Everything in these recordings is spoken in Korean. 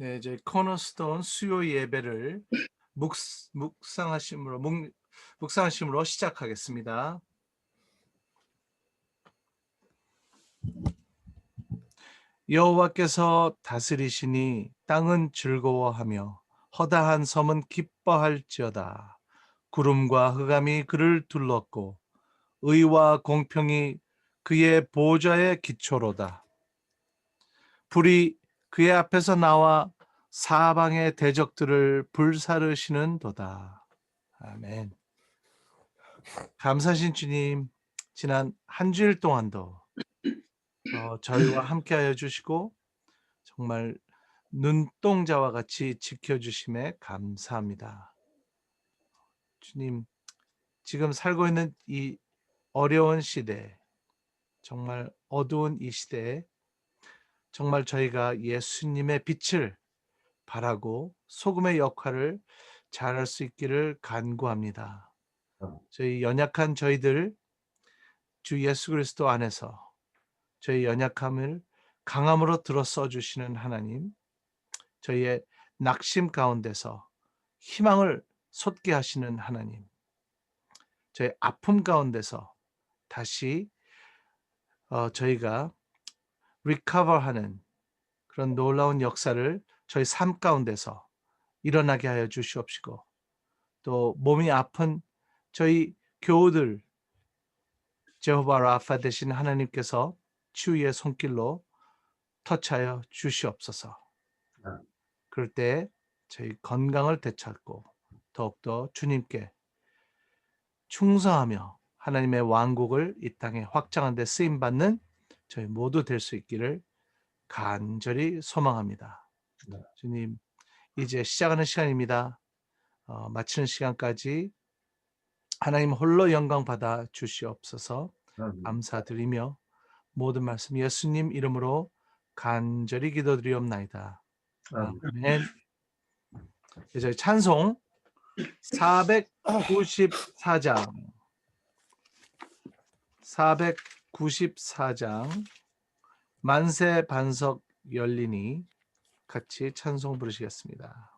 네, 이제 코너스톤 수요 예배를 묵상하심으로 시작하겠습니다. 여호와께서 다스리시니 땅은 즐거워하며 허다한 섬은 기뻐할지어다. 구름과 흑암이 그를 둘렀고 의와 공평이 그의 보좌의 기초로다. 불이 그의 앞에서 나와 사방의 대적들을 불사르시는도다. 아멘. 감사하신 주님, 지난 한 주일 동안도 저희와 함께하여 주시고 정말 눈동자와 같이 지켜주심에 감사합니다. 주님, 지금 살고 있는 이 어려운 시대, 정말 어두운 이 시대에 정말 저희가 예수님의 빛을 바라고 소금의 역할을 잘할 수 있기를 간구합니다. 저희 연약한 저희들 주 예수 그리스도 안에서 저희 연약함을 강함으로 들어 써주시는 하나님, 저희의 낙심 가운데서 희망을 솟게 하시는 하나님, 저희 아픔 가운데서 다시 저희가 리커버하는 그런 놀라운 역사를 저희 삶 가운데서 일어나게 하여 주시옵시고, 또 몸이 아픈 저희 교우들 제호바 라파 되신 하나님께서 치유의 손길로 터치하여 주시옵소서. 그럴 때 저희 건강을 되찾고 더욱더 주님께 충성하며 하나님의 왕국을 이 땅에 확장하는 데 쓰임받는 저희 모두 될 수 있기를 간절히 소망합니다. 주님, 이제 시작하는 시간입니다. 마치는 시간까지 하나님 홀로 영광 받아 주시옵소서. 감사드리며 모든 말씀 예수님 이름으로 간절히 기도드리옵나이다. 아멘. 저희 찬송 494장 만세 반석 열리니 같이 찬송 부르시겠습니다.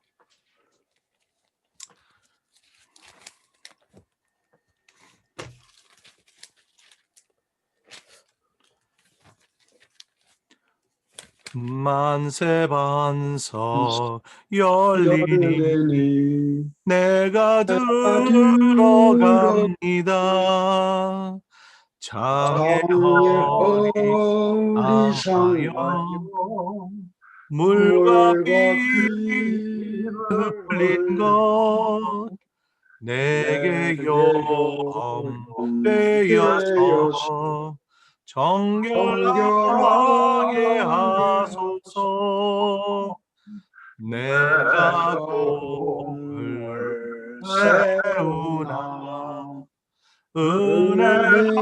만세 반석 열리니 내가 들어갑니다. 장의 허리 아하여 물과 피 흘린 것 내게 용되어서 정결하게 하소서. 내가 공을 세우나 은혜받지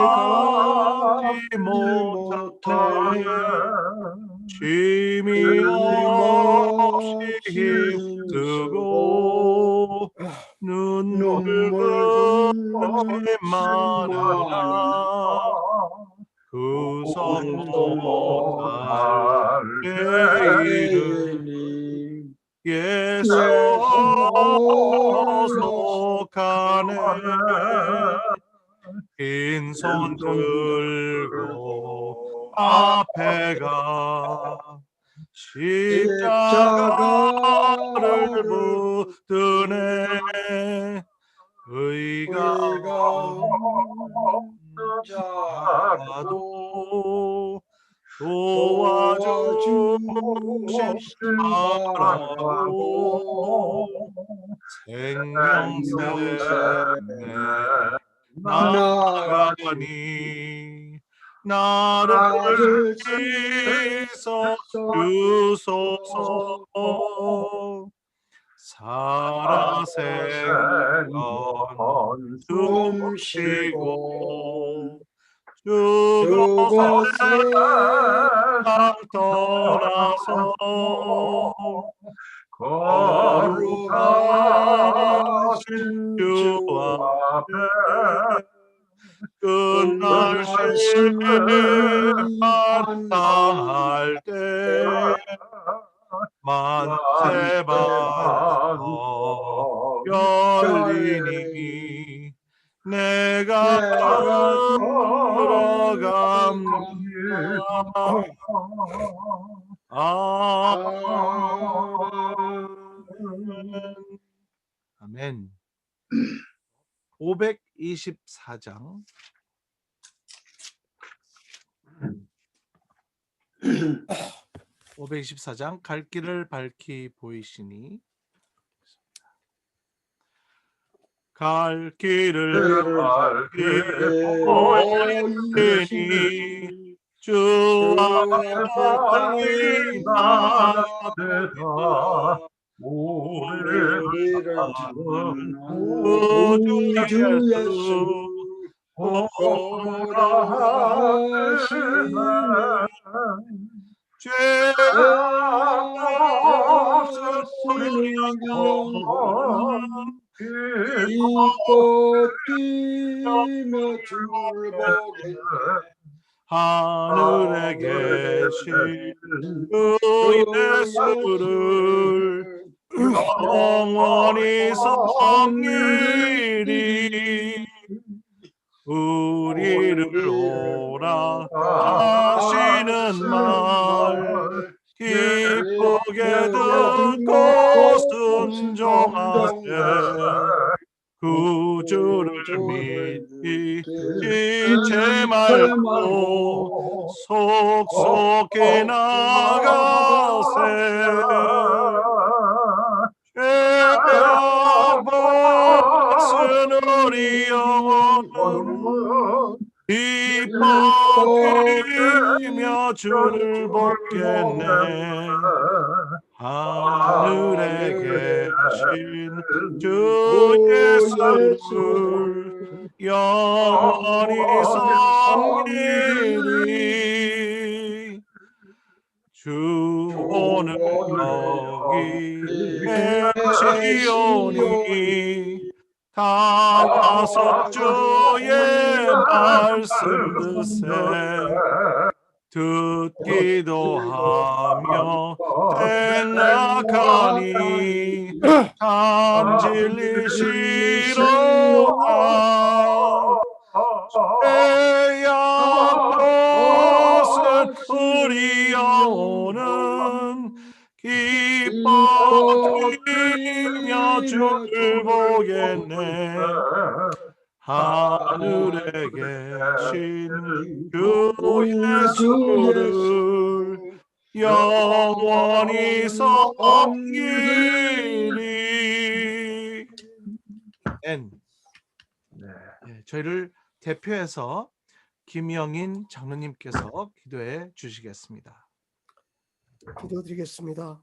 못하네. 쉼이 없이 힘쓰고 눈물 흘리 마르나 그 성도 달게 이르니 예수 속하네. 빈손 들고 앞에 가 십자가를 붙드네. 의가 자도 도와주신 바라고 생명샘에 나가니 나를 씻어 주소서. 살아 생건 숨쉬고 죽어서 세상 떠나서 거룩하신 주 앞에 끝날 심판할 때 만세 반석 열리니 내가 들어갑니다. 아멘. 524장 524장 갈 길을 밝히 보이시니 갈 길을 밝히 보이시니 주 앞에 나아가 우리를 구주 예수 죄 없으시는 기뻐 뛰며 주를 보겠네. 하늘에 계신 주 예수를 영원히 섬기리. 우리를 오라 하시는 말 기쁘게 듣고 순종하세. 구주를 믿지 지체 말고 속속히 나가세. 죄악 벗은 우리 영혼은 기뻐 뛰며 주를 보겠네. 하늘에 계신 주 예수를 영원히 섬기리. 주 오늘 여기 계시오니 다가서 주의 말씀 듣세. 듣기도 하며 생각하니 참 진리시로다. 죄악 벗은 우리 영혼은 기뻐 뛰며 주를 보겠네. 하늘에 계신 주 예수를 영원히 섬기리. 저희를 대표해서 김영인 장로님께서 기도해 주시겠습니다. 기도드리겠습니다.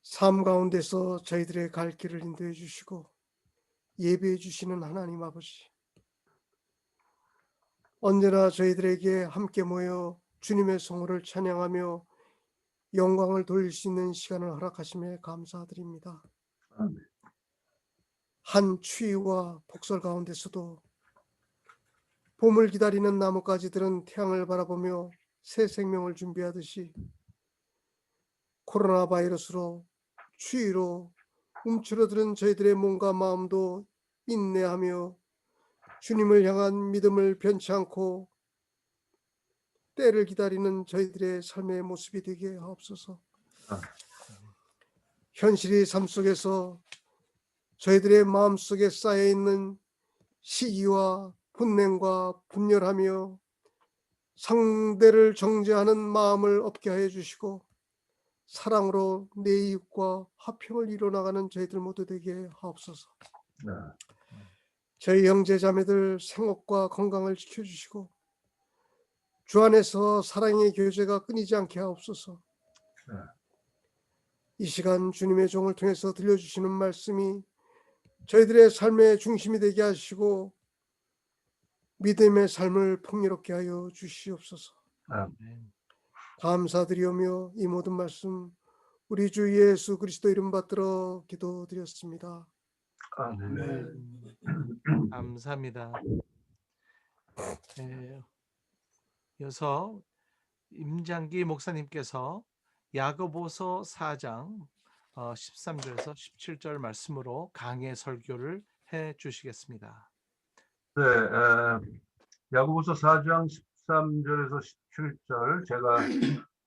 삶 가운데서 저희들의 갈 길을 인도해 주시고 예배해 주시는 하나님 아버지, 언제나 저희들에게 함께 모여 주님의 성호를 찬양하며 영광을 돌릴 수 있는 시간을 허락하심에 감사드립니다. 한 추위와 폭설 가운데서도 봄을 기다리는 나뭇가지들은 태양을 바라보며 새 생명을 준비하듯이 코로나 바이러스로 추위로 움츠러드는 저희들의 몸과 마음도 인내하며 주님을 향한 믿음을 변치 않고 때를 기다리는 저희들의 삶의 모습이 되게 하옵소서. 현실의 삶 속에서 저희들의 마음속에 쌓여있는 시기와 분냉과 분열하며 상대를 정죄하는 마음을 없게 하여 주시고 사랑으로 내 이웃과 화평을 이뤄나가는 저희들 모두 되게 하옵소서. 저희 형제 자매들 생업과 건강을 지켜주시고 주 안에서 사랑의 교제가 끊이지 않게 하옵소서. 이 시간 주님의 종을 통해서 들려주시는 말씀이 저희들의 삶의 중심이 되게 하시고 믿음의 삶을 풍요롭게 하여 주시옵소서. 감사드리오며 이 모든 말씀 우리 주 예수 그리스도 이름 받들어 기도드렸습니다. 아멘. 감사합니다. 이어서 임장기 목사님께서 야고보서 4장 13절에서 17절 말씀으로 강해 설교를 해 주시겠습니다. 네, 야고보서 4장 13절에서 17절 제가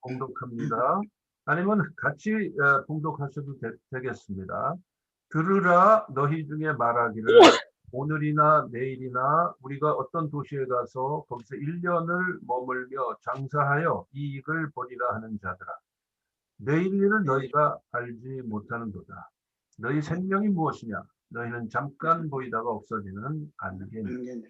봉독합니다. 아니면 같이 봉독하셔도 되겠습니다. 들으라 너희 중에 말하기를 오늘이나 내일이나 우리가 어떤 도시에 가서 거기서 1년을 머물며 장사하여 이익을 보리라 하는 자들아. 내일 일을 너희가 알지 못하는도다. 너희 생명이 무엇이냐? 너희는 잠깐 보이다가 없어지는 안개니라.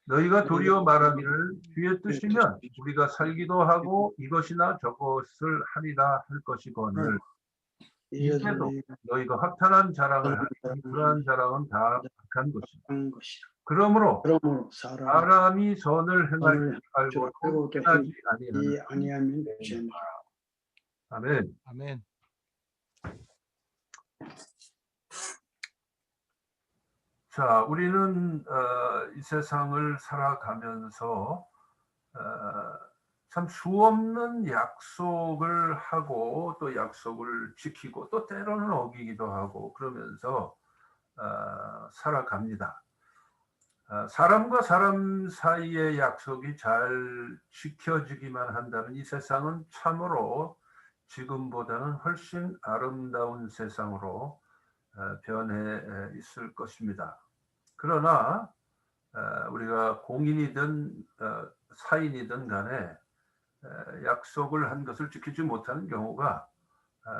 너희가 도리어 말하기를 주의 뜻이면 우리가 살기도 하고 이것이나 저것을 하리라 할 것이거늘 이제도 너희가 확탄한 자랑을 하니 그러한 자랑은 다 악한 것이다. 그러므로 사람이 선을 행할 줄 알고도 행하지 아니하면 죄니라. 아멘. 아멘. 자, 우리는 이 세상을 살아가면서 참 수없는 약속을 하고 또 약속을 지키고 또 때로는 어기기도 하고 그러면서 살아갑니다. 사람과 사람 사이의 약속이 잘 지켜지기만 한다면 이 세상은 참으로 지금보다는 훨씬 아름다운 세상으로 변해 있을 것입니다. 그러나 우리가 공인이든 사인이든 간에 약속을 한 것을 지키지 못하는 경우가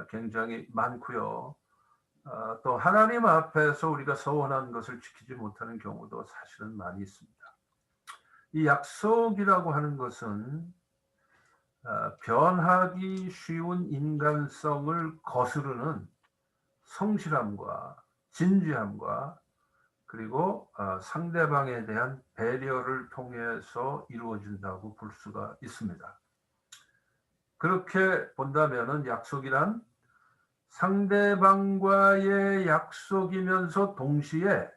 굉장히 많고요. 또 하나님 앞에서 우리가 서원한 것을 지키지 못하는 경우도 사실은 많이 있습니다. 이 약속이라고 하는 것은 변하기 쉬운 인간성을 거스르는 성실함과 진지함과 그리고 상대방에 대한 배려를 통해서 이루어진다고 볼 수가 있습니다. 그렇게 본다면은 약속이란 상대방과의 약속이면서 동시에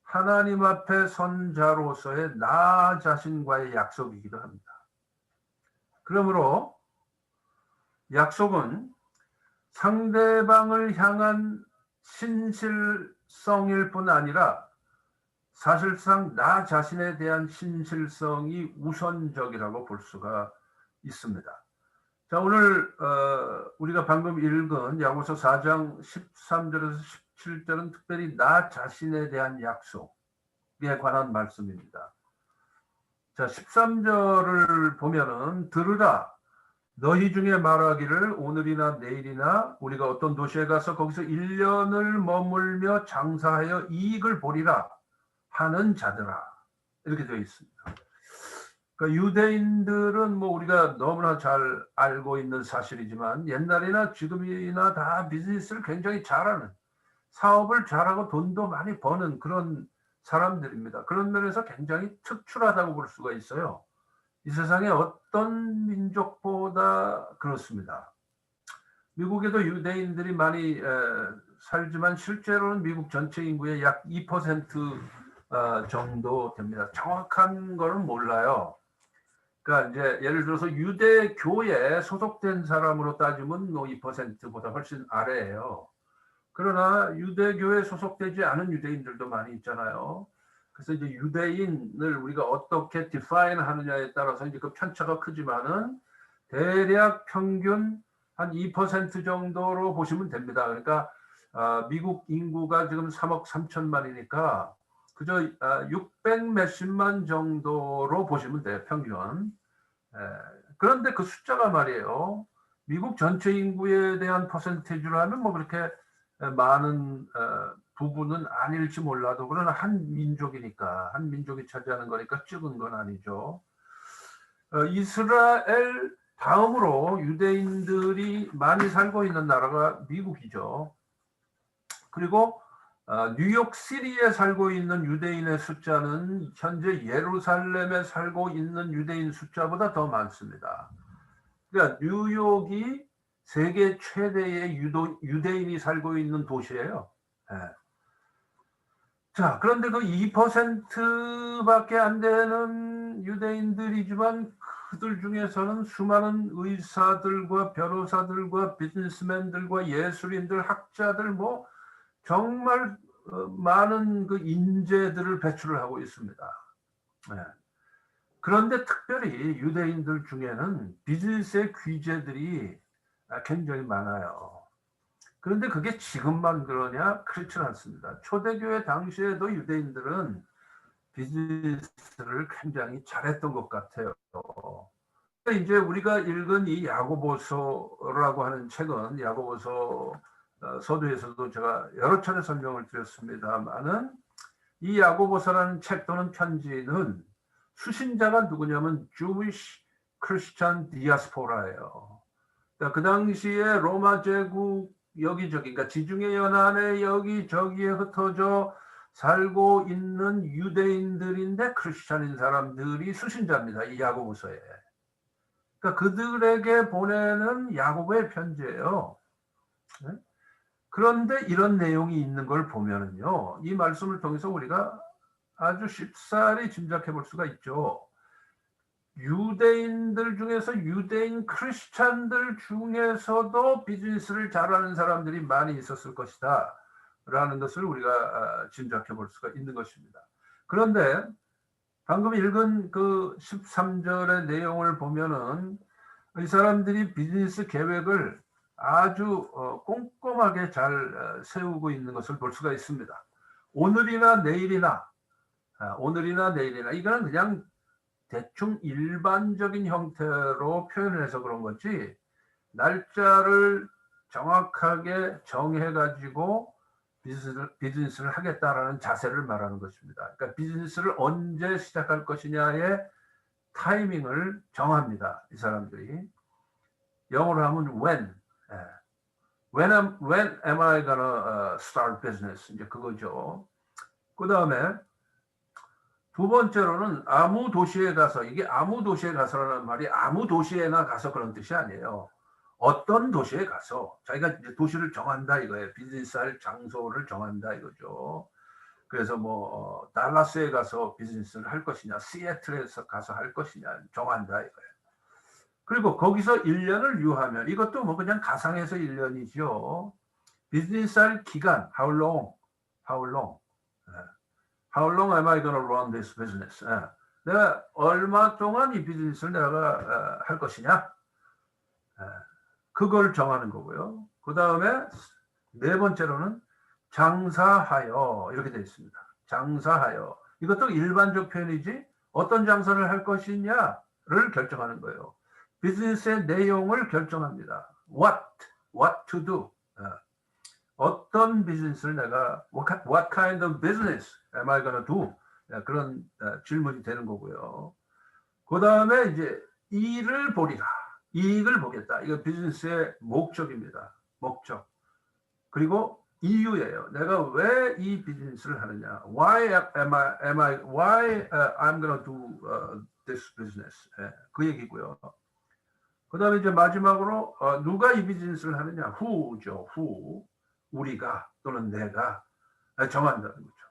하나님 앞에 선 자로서의 나 자신과의 약속이기도 합니다. 그러므로 약속은 상대방을 향한 신실성일 뿐 아니라 사실상 나 자신에 대한 신실성이 우선적이라고 볼 수가 있습니다. 자, 오늘 우리가 방금 읽은 야고보서 4장 13절에서 17절은 특별히 나 자신에 대한 약속에 관한 말씀입니다. 자, 13절을 보면은 들으라 너희 중에 말하기를 오늘이나 내일이나 우리가 어떤 도시에 가서 거기서 1년을 머물며 장사하여 이익을 보리라 하는 자들아, 이렇게 되어 있습니다. 그러니까 유대인들은 뭐 우리가 너무나 잘 알고 있는 사실이지만 옛날이나 지금이나 다 비즈니스를 굉장히 잘하는, 사업을 잘하고 돈도 많이 버는 그런 사람들입니다. 그런 면에서 굉장히 특출하다고 볼 수가 있어요. 이 세상에 어떤 민족보다 그렇습니다. 미국에도 유대인들이 많이 살지만 실제로는 미국 전체 인구의 약 2% 정도 됩니다. 정확한 거는 몰라요. 그러니까 이제 예를 들어서 유대교에 소속된 사람으로 따지면 뭐 2%보다 훨씬 아래예요. 그러나 유대교에 소속되지 않은 유대인들도 많이 있잖아요. 그래서 이제 유대인을 우리가 어떻게 define 하느냐에 따라서 이제 그 편차가 크지만은 대략 평균 한 2% 정도로 보시면 됩니다. 그러니까 미국 인구가 지금 3억 3천만이니까 그저 600 몇십만 정도로 보시면 돼요, 평균. 그런데 그 숫자가 말이에요, 미국 전체 인구에 대한 퍼센테이지로 하면 뭐 그렇게 많은 부분은 아닐지 몰라도 그러나 한 민족이니까, 한 민족이 차지하는 거니까 적은 건 아니죠. 이스라엘 다음으로 유대인들이 많이 살고 있는 나라가 미국이죠. 그리고 뉴욕시티에 살고 있는 유대인의 숫자는 현재 예루살렘에 살고 있는 유대인 숫자보다 더 많습니다. 그러니까 뉴욕이 세계 최대의 유대인이 살고 있는 도시예요. 네. 자, 그런데 그 2%밖에 안 되는 유대인들이지만 그들 중에서는 수많은 의사들과 변호사들과 비즈니스맨들과 예술인들, 학자들 뭐 정말 많은 그 인재들을 배출을 하고 있습니다. 네. 그런데 특별히 유대인들 중에는 비즈니스의 귀재들이 굉장히 많아요. 그런데 그게 지금만 그러냐? 그렇지는 않습니다. 초대교회 당시에도 유대인들은 비즈니스를 굉장히 잘했던 것 같아요. 이제 우리가 읽은 이 야고보서라고 하는 책은 야고보서 서두에서도 제가 여러 차례 설명을 드렸습니다만은 이 야고보서라는 책 또는 편지는 수신자가 누구냐면 Jewish Christian Diaspora예요. 그러니까 그 당시에 로마 제국 여기저기, 그러니까 지중해 연안에 여기저기에 흩어져 살고 있는 유대인들인데 크리스찬인 사람들이 수신자입니다. 이 야고보서에. 그러니까 그들에게 보내는 야고보의 편지예요. 네? 그런데 이런 내용이 있는 걸 보면은요, 이 말씀을 통해서 우리가 아주 쉽사리 짐작해 볼 수가 있죠. 유대인들 중에서 유대인 크리스찬들 중에서도 비즈니스를 잘하는 사람들이 많이 있었을 것이다 라는 것을 우리가 짐작해 볼 수가 있는 것입니다. 그런데 방금 읽은 그 13절의 내용을 보면은 이 사람들이 비즈니스 계획을 아주 꼼꼼하게 잘 세우고 있는 것을 볼 수가 있습니다. 오늘이나 내일이나 이거는 그냥 대충 일반적인 형태로 표현을 해서 그런 거지 날짜를 정확하게 정해가지고 비즈니스를 하겠다라는 자세를 말하는 것입니다. 그러니까 비즈니스를 언제 시작할 것이냐의 타이밍을 정합니다. 이 사람들이. 영어로 하면 when. When am I gonna start business? 이제 그거죠. 그 다음에 두 번째로는 아무 도시에 가서, 이게 아무 도시에 가서라는 말이 아무 도시에나 가서 그런 뜻이 아니에요. 어떤 도시에 가서 자기가 이제 도시를 정한다 이거예요. 비즈니스 할 장소를 정한다 이거죠. 그래서 뭐 달라스에 가서 비즈니스를 할 것이냐, 시애틀에서 가서 할 것이냐 정한다 이거예요. 그리고 거기서 1년을 유하면 이것도 뭐 그냥 가상에서 1년이죠. 비즈니스 할 기간, how long? How long am I going to run this business? 내가 얼마 동안 이 비즈니스를 내가 할 것이냐? 그걸 정하는 거고요. 그 다음에 네 번째로는 장사하여 이렇게 되어 있습니다. 장사하여. 이것도 일반적 표현이지 어떤 장사를 할 것이냐를 결정하는 거예요. 비즈니스의 내용을 결정합니다. What to do. 어떤 비즈니스를 내가 what kind of business am I gonna do? 그런 질문이 되는 거고요. 그 다음에 이제 이익을 보겠다. 이거 비즈니스의 목적입니다. 목적. 그리고 이유예요. 내가 왜 이 비즈니스를 하느냐? Why I'm gonna do this business? 그 얘기고요. 그 다음에 이제 마지막으로 누가 이 비즈니스를 하느냐? Who죠. Who. 우리가 또는 내가 정한다는 거죠.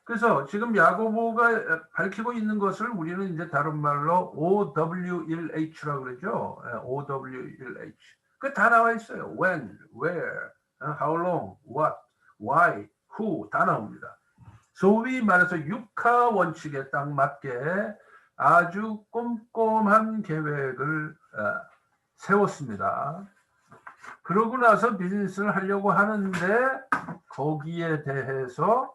그래서 지금 야고보가 밝히고 있는 것을 우리는 이제 다른 말로 OW1H라고 그러죠. OW1H. 그 다 나와 있어요. When, where, how long, what, why, who 다 나옵니다. 소위 말해서 육하 원칙에 딱 맞게 아주 꼼꼼한 계획을 세웠습니다. 그러고 나서 비즈니스를 하려고 하는데 거기에 대해서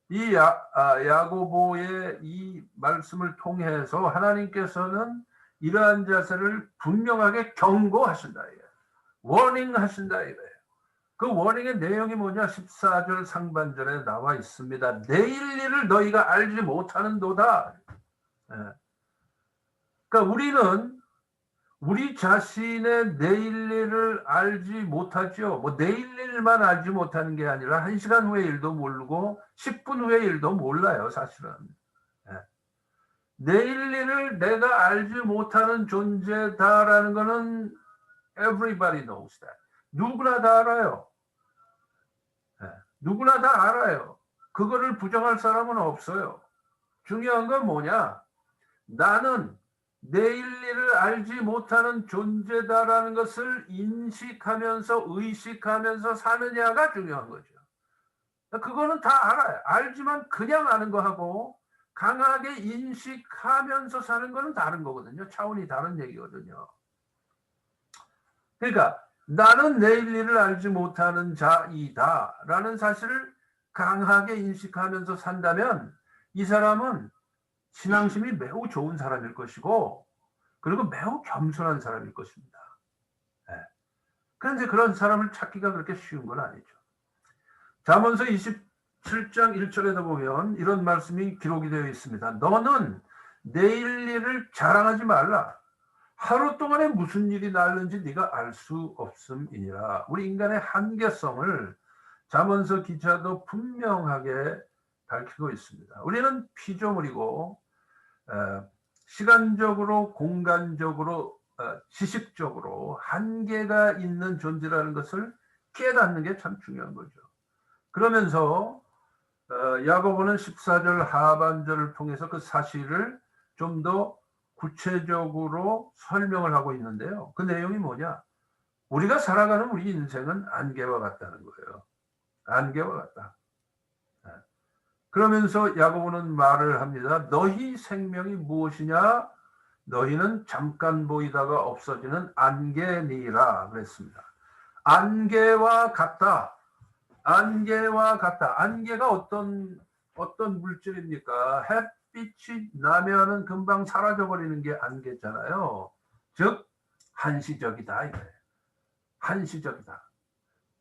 이 야고보의 이 말씀을 통해서 하나님께서는 이러한 자세를 분명하게 경고하신다. 워닝 하신다. 그 워닝의 내용이 뭐냐? 14절 상반절에 나와 있습니다. 내일 일을 너희가 알지 못하는도다. 그러니까 우리는 우리 자신의 내일 일을 알지 못하죠. 뭐 내일 일만 알지 못하는 게 아니라 1시간 후의 일도 모르고 10분 후의 일도 몰라요, 사실은. 내일 일을 내가 알지 못하는 존재다라는 거는 everybody knows that. 누구나 다 알아요. 누구나 다 알아요. 그거를 부정할 사람은 없어요. 중요한 건 뭐냐? 나는 내일일을 알지 못하는 존재다라는 것을 인식하면서 의식하면서 사느냐가 중요한 거죠. 그거는 다 알아요. 알지만 그냥 아는 거하고 강하게 인식하면서 사는 거는 다른 거거든요. 차원이 다른 얘기거든요. 그러니까 나는 내일 일을 알지 못하는 자이다 라는 사실을 강하게 인식하면서 산다면 이 사람은 신앙심이 매우 좋은 사람일 것이고 그리고 매우 겸손한 사람일 것입니다. 그런데 그런 사람을 찾기가 그렇게 쉬운 건 아니죠. 잠언서 27장 1절에도 보면 이런 말씀이 기록이 되어 있습니다. 너는 내일 일을 자랑하지 말라. 하루 동안에 무슨 일이 날는지 네가 알 수 없음이니라. 우리 인간의 한계성을 잠언서 기자도 분명하게 밝히고 있습니다. 우리는 피조물이고 시간적으로 공간적으로 지식적으로 한계가 있는 존재라는 것을 깨닫는 게 참 중요한 거죠. 그러면서 야고보는 14절 하반절을 통해서 그 사실을 좀 더 구체적으로 설명을 하고 있는데요. 그 내용이 뭐냐? 우리가 살아가는 우리 인생은 안개와 같다는 거예요. 안개와 같다. 그러면서 야고보는 말을 합니다. 너희 생명이 무엇이냐? 너희는 잠깐 보이다가 없어지는 안개니라 그랬습니다. 안개와 같다. 안개와 같다. 안개가 어떤 물질입니까? 햇빛이 나면은 금방 사라져버리는 게 안개잖아요. 즉 한시적이다 이거예요. 한시적이다.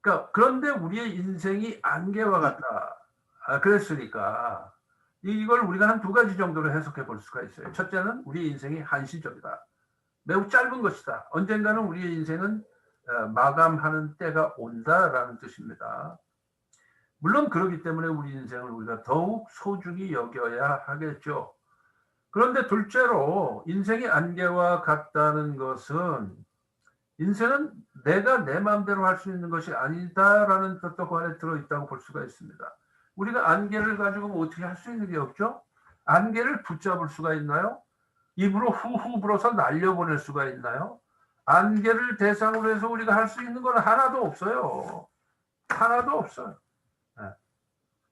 그러니까 그런데 우리의 인생이 안개와 같다. 그랬으니까 이걸 우리가 한 두 가지 정도로 해석해 볼 수가 있어요. 첫째는 우리의 인생이 한시적이다. 매우 짧은 것이다. 언젠가는 우리의 인생은 마감하는 때가 온다라는 뜻입니다. 물론 그렇기 때문에 우리 인생을 우리가 더욱 소중히 여겨야 하겠죠. 그런데 둘째로 인생이 안개와 같다는 것은 인생은 내가 내 마음대로 할 수 있는 것이 아니다라는 뜻도 그 안에 들어있다고 볼 수가 있습니다. 우리가 안개를 가지고 뭐 어떻게 할 수 있는 게 없죠? 안개를 붙잡을 수가 있나요? 입으로 후후 불어서 날려보낼 수가 있나요? 안개를 대상으로 해서 우리가 할 수 있는 건 하나도 없어요. 하나도 없어요.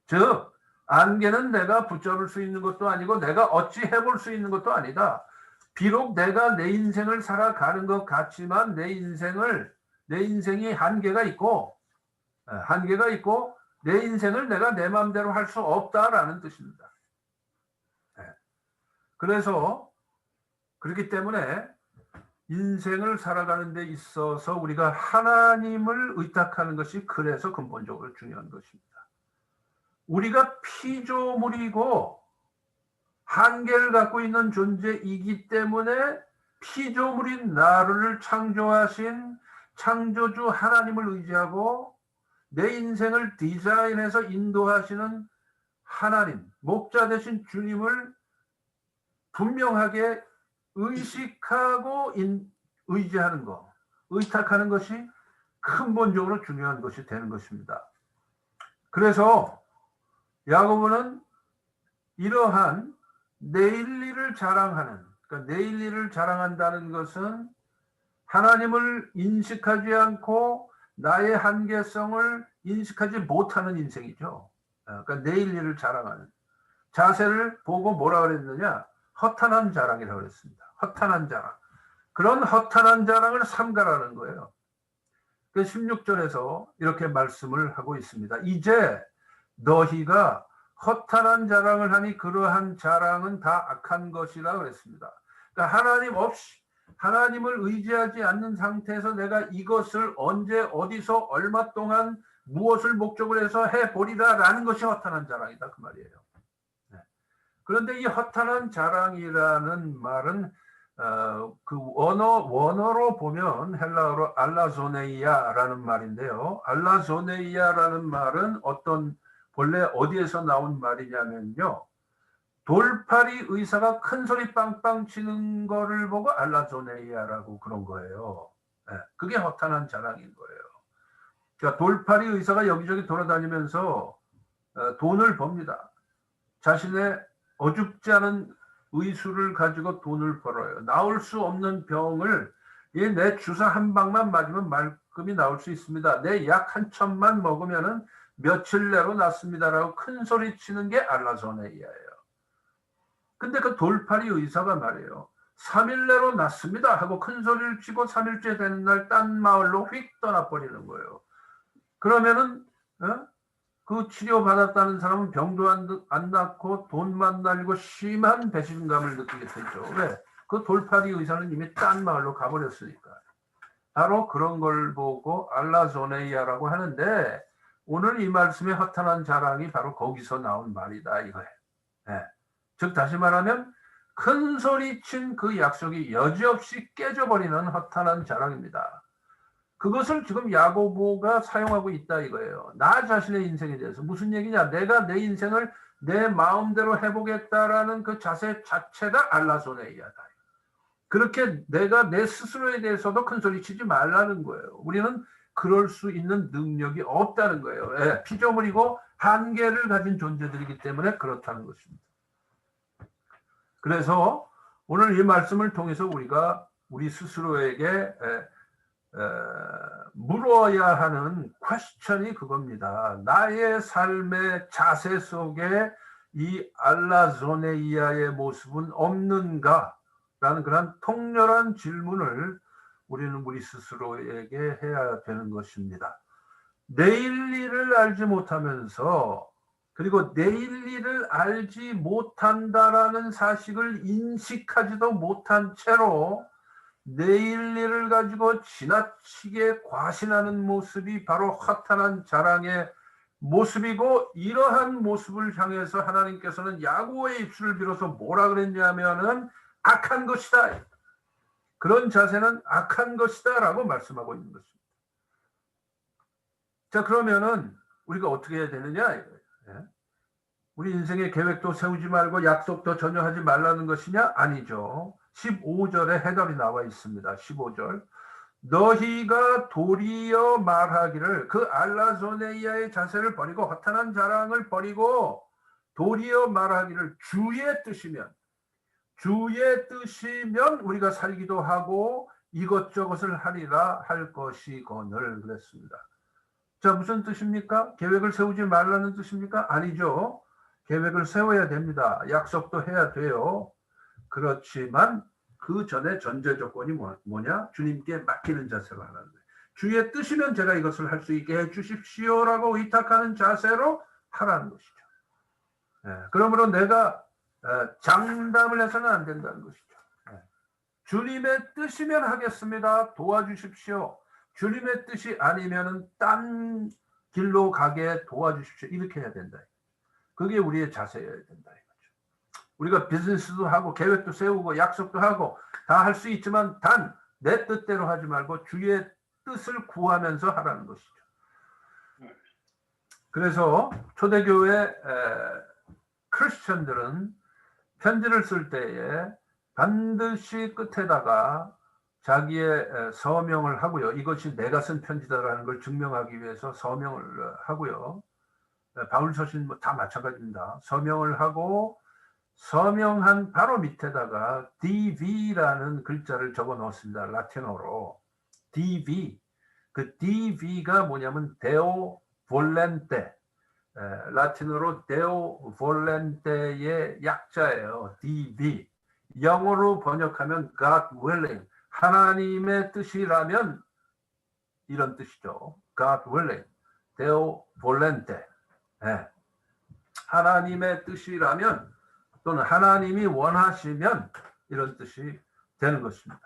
즉 안개는 내가 붙잡을 수 있는 것도 아니고 내가 어찌 해볼 수 있는 것도 아니다. 비록 내가 내 인생을 살아가는 것 같지만 내 인생이 한계가 있고 내 인생을 내가 내 마음대로 할 수 없다라는 뜻입니다. 그래서 그렇기 때문에 인생을 살아가는 데 있어서 우리가 하나님을 의탁하는 것이 그래서 근본적으로 중요한 것입니다. 우리가 피조물이고 한계를 갖고 있는 존재이기 때문에 피조물인 나를 창조하신 창조주 하나님을 의지하고 내 인생을 디자인해서 인도하시는 하나님, 목자 되신 주님을 분명하게 의식하고 의지하는 것, 의탁하는 것이 근본적으로 중요한 것이 되는 것입니다. 그래서 야고보는 이러한 내일 일을 자랑하는, 그러니까 내일 일을 자랑한다는 것은 하나님을 인식하지 않고 나의 한계성을 인식하지 못하는 인생이죠. 그러니까 내일 일을 자랑하는 자세를 보고 뭐라 그랬느냐? 허탄한 자랑이라고 그랬습니다. 허탄한 자랑. 그런 허탄한 자랑을 삼가라는 거예요. 그 16절에서 이렇게 말씀을 하고 있습니다. 이제 너희가 허탄한 자랑을 하니 그러한 자랑은 다 악한 것이라 그랬습니다. 그러니까 하나님 없이 하나님을 의지하지 않는 상태에서 내가 이것을 언제 어디서 얼마 동안 무엇을 목적으로 해서 해보리라 라는 것이 허탄한 자랑이다 그 말이에요. 그런데 이 허탄한 자랑이라는 말은 그 원어로 보면 헬라어로 알라조네이아라는 말인데요. 알라조네이아라는 말은 본래 어디에서 나온 말이냐면요. 돌팔이 의사가 큰 소리 빵빵 치는 거를 보고 알라조네이아라고 그런 거예요. 그게 허탄한 자랑인 거예요. 그러니까 돌팔이 의사가 여기저기 돌아다니면서 돈을 법니다. 자신의 어줍지 않은 의술을 가지고 돈을 벌어요. 나올 수 없는 병을 내 주사 한 방만 맞으면 말끔히 나올 수 있습니다. 내 약 한 첩만 먹으면은 며칠 내로 낫습니다라고 큰 소리 치는 게 알라조네이아예요. 근데 그 돌팔이 의사가 말해요. 3일 내로 낫습니다 하고 큰 소리를 치고 3일째 되는 날 딴 마을로 휙 떠나버리는 거예요. 그러면은 그 치료받았다는 사람은 병도 안 낫고 돈만 날리고 심한 배신감을 느끼게 되죠. 왜? 그 돌팔이 의사는 이미 딴 마을로 가버렸으니까. 바로 그런 걸 보고 알라조네이아라고 하는데 오늘 이 말씀의 허탄한 자랑이 바로 거기서 나온 말이다 이거예요. 네. 즉 다시 말하면 큰 소리 친 그 약속이 여지없이 깨져버리는 허탄한 자랑입니다. 그것을 지금 야고보가 사용하고 있다 이거예요. 나 자신의 인생에 대해서 무슨 얘기냐? 내가 내 인생을 내 마음대로 해보겠다라는 그 자세 자체가 알라조네이아다. 그렇게 내가 내 스스로에 대해서도 큰 소리 치지 말라는 거예요. 우리는 그럴 수 있는 능력이 없다는 거예요. 예, 피조물이고 한계를 가진 존재들이기 때문에 그렇다는 것입니다. 그래서 오늘 이 말씀을 통해서 우리가 우리 스스로에게 물어야 하는 퀘스천이 그겁니다. 나의 삶의 자세 속에 이 알라조네이아의 모습은 없는가? 라는 그런 통렬한 질문을 우리는 우리 스스로에게 해야 되는 것입니다. 내일 일을 알지 못하면서 그리고 내일 일을 알지 못한다라는 사실을 인식하지도 못한 채로 내일 일을 가지고 지나치게 과신하는 모습이 바로 허탄한 자랑의 모습이고 이러한 모습을 향해서 하나님께서는 야고보의 입술을 빌어서 뭐라 그랬냐면은 악한 것이다. 그런 자세는 악한 것이다 라고 말씀하고 있는 것입니다. 자, 그러면은 우리가 어떻게 해야 되느냐? 우리 인생의 계획도 세우지 말고 약속도 전혀 하지 말라는 것이냐? 아니죠. 15절에 해답이 나와 있습니다. 15절. 너희가 도리어 말하기를 그 알라조네이아의 자세를 버리고 허탄한 자랑을 버리고 도리어 말하기를 주의 뜻이면 우리가 살기도 하고 이것저것을 하리라 할 것이거늘 그랬습니다. 자, 무슨 뜻입니까? 계획을 세우지 말라는 뜻입니까? 아니죠. 계획을 세워야 됩니다. 약속도 해야 돼요. 그렇지만 그 전에 전제 조건이 뭐냐? 주님께 맡기는 자세로 하라는 거예요. 주의 뜻이면 제가 이것을 할 수 있게 해주십시오라고 의탁하는 자세로 하라는 것이죠. 그러므로 내가 장담을 해서는 안 된다는 것이죠. 주님의 뜻이면 하겠습니다. 도와주십시오. 주님의 뜻이 아니면은 딴 길로 가게 도와주십시오. 이렇게 해야 된다. 그게 우리의 자세여야 된다 이거죠. 우리가 비즈니스도 하고 계획도 세우고 약속도 하고 다 할 수 있지만 단 내 뜻대로 하지 말고 주의 뜻을 구하면서 하라는 것이죠. 그래서 초대교회 크리스천들은 편지를 쓸 때에 반드시 끝에다가 자기의 서명을 하고요. 이것이 내가 쓴 편지다라는 걸 증명하기 위해서 서명을 하고요. 바울 서신 다 마찬가지입니다. 서명을 하고 서명한 바로 밑에다가 DV라는 글자를 적어 넣었습니다. 라틴어로 DV. 그 DV가 뭐냐면 데오 볼렌테. 라틴어로 데오 볼렌테의 약자예요. DV. 영어로 번역하면 God willing. 하나님의 뜻이라면 이런 뜻이죠. God willing. 데오 볼렌테. 하나님의 뜻이라면 또는 하나님이 원하시면 이런 뜻이 되는 것입니다.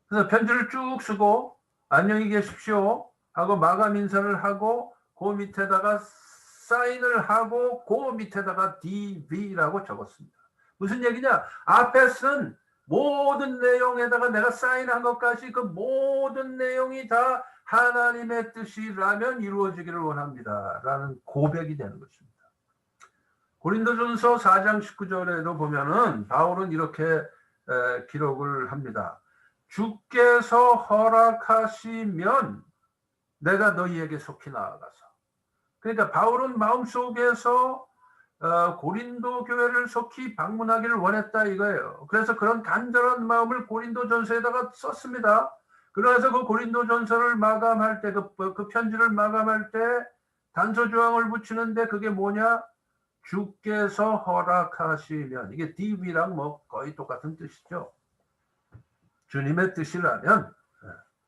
그래서 편지를 쭉 쓰고 안녕히 계십시오 하고 마감 인사를 하고 그 밑에다가 사인을 하고 그 밑에다가 DV라고 적었습니다. 무슨 얘기냐? 앞에 쓴 모든 내용에다가 내가 사인한 것까지 그 모든 내용이 다 하나님의 뜻이라면 이루어지기를 원합니다. 라는 고백이 되는 것입니다. 고린도전서 4장 19절에도 보면은 바울은 이렇게 기록을 합니다. 주께서 허락하시면 내가 너희에게 속히 나아가서. 그러니까 바울은 마음속에서 고린도 교회를 속히 방문하기를 원했다 이거예요. 그래서 그런 간절한 마음을 고린도전서에다가 썼습니다. 그래서 그 고린도전서를 마감할 때, 그 편지를 마감할 때 단서 조항을 붙이는데 그게 뭐냐? 주께서 허락하시면, 이게 DB랑 뭐 거의 똑같은 뜻이죠. 주님의 뜻이라면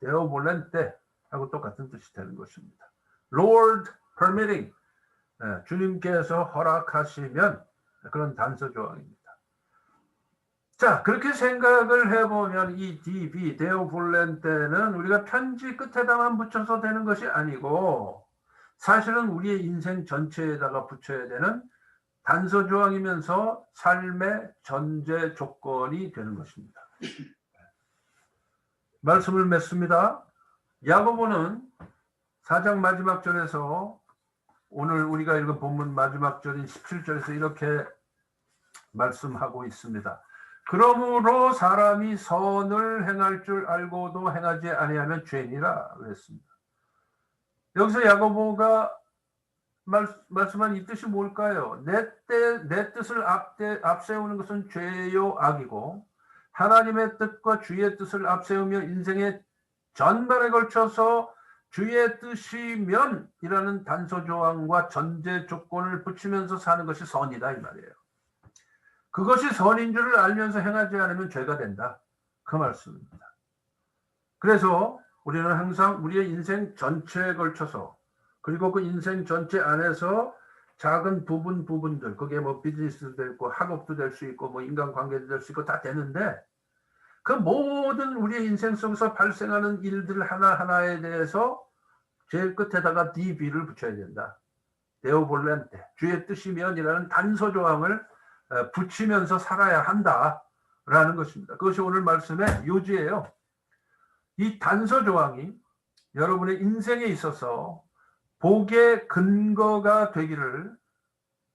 데오 볼렌테 하고 똑같은 뜻이 되는 것입니다. Lord permitting, 주님께서 허락하시면, 그런 단서 조항입니다. 자, 그렇게 생각을 해보면 이 DB, 데오 볼렌테는 우리가 편지 끝에다만 붙여서 되는 것이 아니고 사실은 우리의 인생 전체에다가 붙여야 되는 단서 조항이면서 삶의 전제 조건이 되는 것입니다. 말씀을 맺습니다. 야고보는 4장 마지막 절에서, 오늘 우리가 읽은 본문 마지막 절인 17절에서 이렇게 말씀하고 있습니다. 그러므로 사람이 선을 행할 줄 알고도 행하지 아니하면 죄니라 그랬습니다. 여기서 야고보가 말씀한 이 뜻이 뭘까요? 내 뜻을 앞세우는 것은 죄요 악이고, 하나님의 뜻과 주의 뜻을 앞세우며 인생의 전반에 걸쳐서 주의 뜻이면이라는 단서 조항과 전제 조건을 붙이면서 사는 것이 선이다 이 말이에요. 그것이 선인 줄을 알면서 행하지 않으면 죄가 된다, 그 말씀입니다. 그래서 우리는 항상 우리의 인생 전체에 걸쳐서, 그리고 그 인생 전체 안에서 작은 부분들, 그게 뭐 비즈니스도 될 거, 학업도 될 수 있고, 뭐 인간관계도 될 수 있고 다 되는데, 그 모든 우리의 인생 속에서 발생하는 일들 하나하나에 대해서 제일 끝에다가 DB를 붙여야 된다. 데오 볼렌테, 주의 뜻이면이라는 단서 조항을 붙이면서 살아야 한다라는 것입니다. 그것이 오늘 말씀의 요지예요. 이 단서 조항이 여러분의 인생에 있어서 복의 근거가 되기를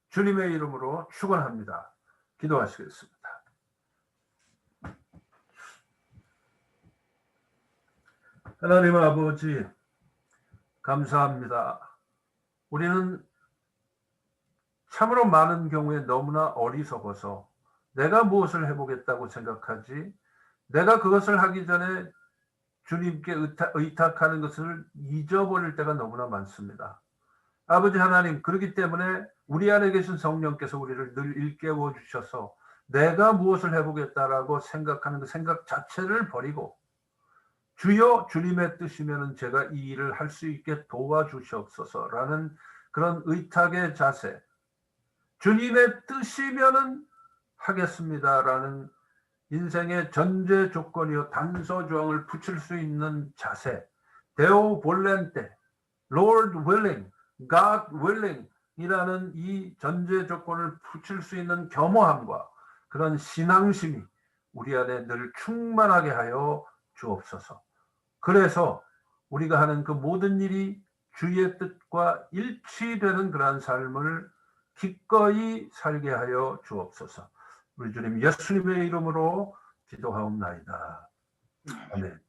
주님의 이름으로 축원합니다. 기도하시겠습니다. 하나님 아버지, 감사합니다. 우리는 참으로 많은 경우에 너무나 어리석어서 내가 무엇을 해보겠다고 생각하지, 내가 그것을 하기 전에 주님께 의탁하는 것을 잊어버릴 때가 너무나 많습니다. 아버지 하나님, 그렇기 때문에 우리 안에 계신 성령께서 우리를 늘 일깨워 주셔서 내가 무엇을 해보겠다라고 생각하는 그 생각 자체를 버리고, 주여 주님의 뜻이면 제가 이 일을 할 수 있게 도와주시옵소서라는 그런 의탁의 자세, 주님의 뜻이면은 하겠습니다라는 인생의 전제 조건이요 단서 조항을 붙일 수 있는 자세, 데오 볼렌테, Lord willing, God willing 이라는 이 전제 조건을 붙일 수 있는 겸허함과 그런 신앙심이 우리 안에 늘 충만하게 하여 주옵소서. 그래서 우리가 하는 그 모든 일이 주의 뜻과 일치되는 그러한 삶을 기꺼이 살게 하여 주옵소서. 우리 주님 예수님의 이름으로 기도하옵나이다. 아멘.